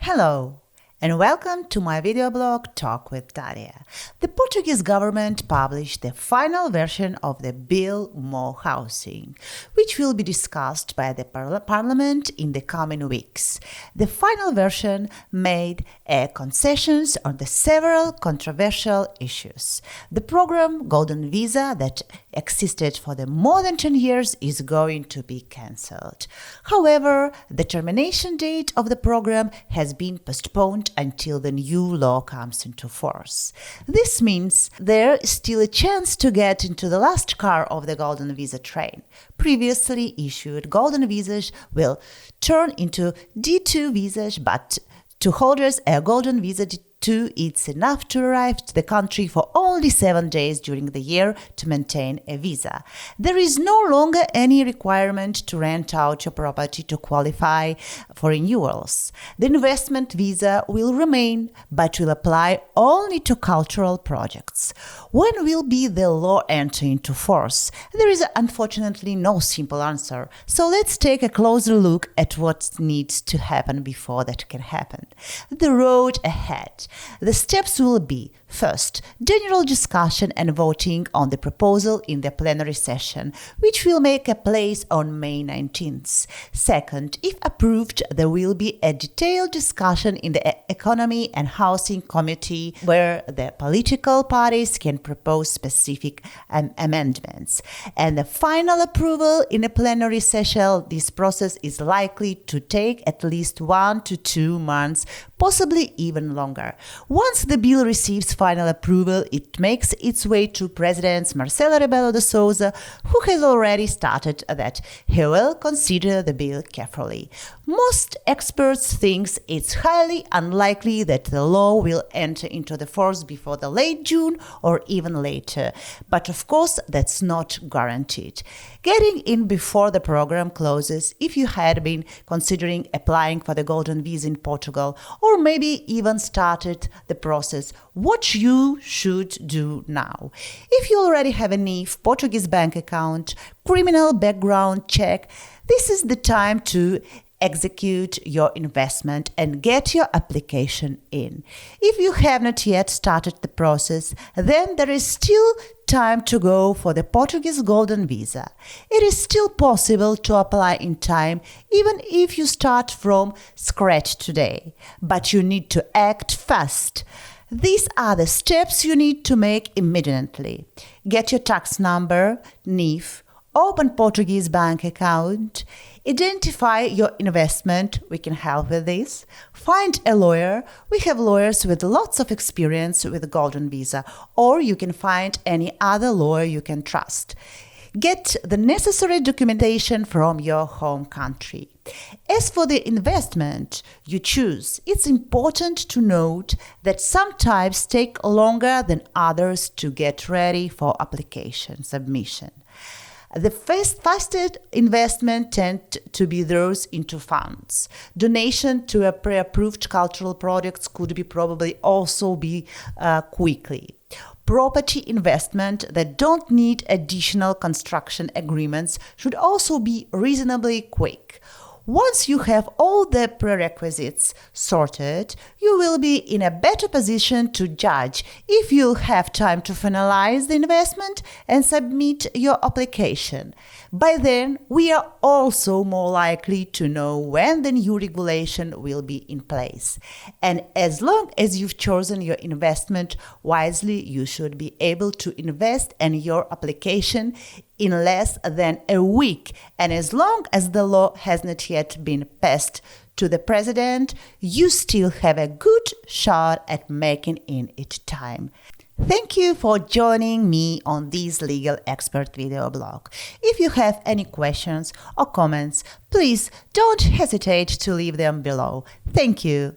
Hello and welcome to my video blog Talk with Daria. The Portuguese government published the final version of the Bill More Housing, which will be discussed by the Parliament in the coming weeks. The final version made concessions on the several controversial issues. The program Golden Visa that existed for the more than 10 years is going to be cancelled. However, the termination date of the program has been postponed until the new law comes into force. This means there is still a chance to get into the last car of the Golden Visa train. Previously issued Golden Visas will turn into D2 visas, but to holders a Golden Visa D2 it's enough to arrive to the country for only 7 days during the year to maintain a visa. There is no longer any requirement to rent out your property to qualify for renewals. The investment visa will remain, but will apply only to cultural projects. When will be the law enter into force? There is unfortunately no simple answer, so let's take a closer look at what needs to happen before that can happen. The road ahead. The steps will be: first, general discussion and voting on the proposal in the plenary session, which will make a place on May 19th. Second, if approved, there will be a detailed discussion in the Economy and Housing Committee where the political parties can propose specific amendments. And the final approval in a plenary session. This process is likely to take at least 1 to 2 months, possibly even longer. Once the bill receives final approval, it makes its way to President Marcelo Rebelo de Sousa, who has already started that he will consider the bill carefully. Most experts think it's highly unlikely that the law will enter into the force before the late June or even later, but of course that's not guaranteed. Getting in before the program closes, if you had been considering applying for the Golden Visa in Portugal, or maybe even started the process, what you should do now. If you already have a NIF, Portuguese bank account, criminal background check, this is the time to execute your investment and get your application in. If you have not yet started the process, then there is still time to go for the Portuguese Golden Visa. It is still possible to apply in time, even if you start from scratch today, but you need to act fast. These are the steps you need to make immediately. Get your tax number, NIF, open Portuguese bank account, identify your investment, we can help with this, find a lawyer, we have lawyers with lots of experience with Golden Visa, or you can find any other lawyer you can trust. Get the necessary documentation from your home country. As for the investment you choose, it's important to note that some types take longer than others to get ready for application submission. The fastest investment tend to be those into funds. Donation to a pre-approved cultural products could be probably also be quickly. Property investment that don't need additional construction agreements should also be reasonably quick. Once you have all the prerequisites sorted, you will be in a better position to judge if you'll have time to finalize the investment and submit your application. By then, we are also more likely to know when the new regulation will be in place. And as long as you've chosen your investment wisely, you should be able to invest in your application in less than a week, and as long as the law has not yet been passed to the president, you still have a good shot at making it time. Thank you for joining me on this legal expert video blog. If you have any questions or comments, please don't hesitate to leave them below. Thank you.